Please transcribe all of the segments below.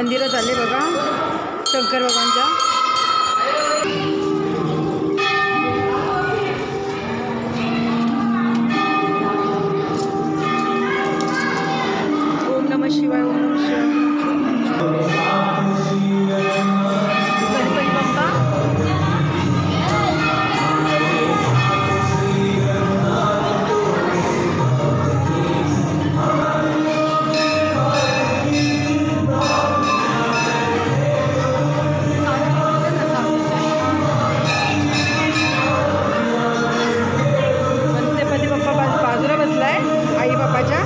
मंदिरात आले बघा शंकर भगवानच्या। ओम नमः शिवाय, ओम नमः शिवाय। गणपती बाप्पा बाजूला बसलाय आई बापाच्या।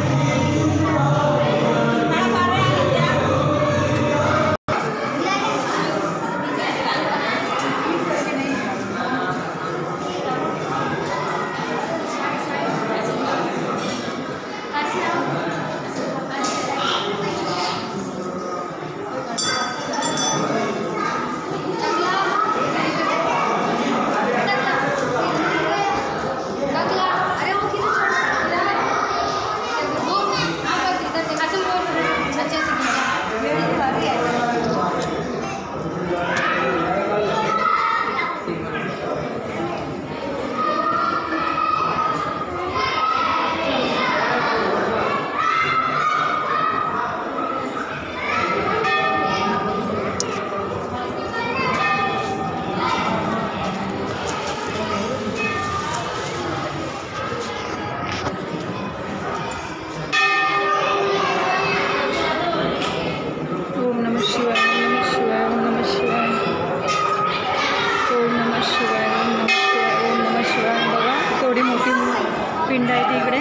पिंड आहे तिकडे।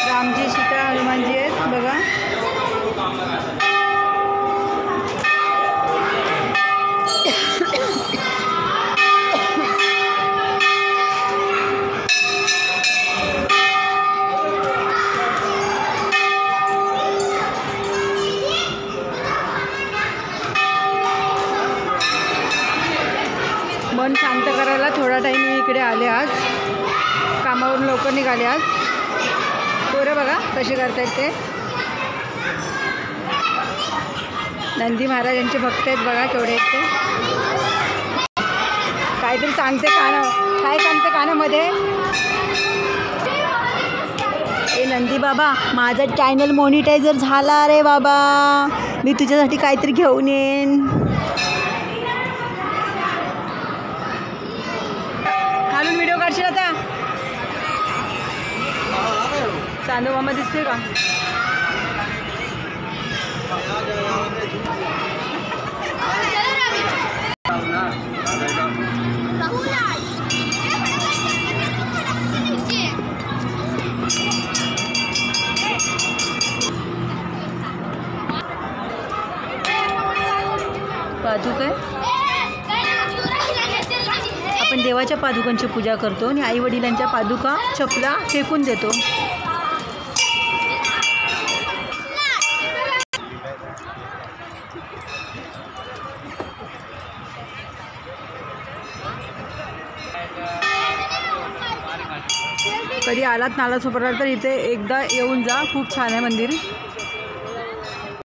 रामजी, सीता, हनुमानजी आहेत बघा। मन शांत करायला थोडा टाईम मी इकडे आले। आज कामावरून लवकर निघाले आज। पोरं बघा कसे करतायत ते। नंदी महाराज यांचे भक्त आहेत बघा केवढे आहेत ते। काहीतरी सांगते काय सांगते कानामध्ये। ए नंदी बाबा, माझा चॅनल मॉनिटायझर झाला रे बाबा, मी तुझ्यासाठी काहीतरी घेऊन येईन। खालून व्हिडिओ काढशील आता। चांदू मामा दिसते का? पादुका आहे। आपण देवाच्या पादुकांची पूजा करतो आणि आई वडिलांच्या पादुका चपला फेकून देतो। कधी आलात नालासोपारा तर इथे एकदा येऊन जा, खूप छान आहे मंदिर।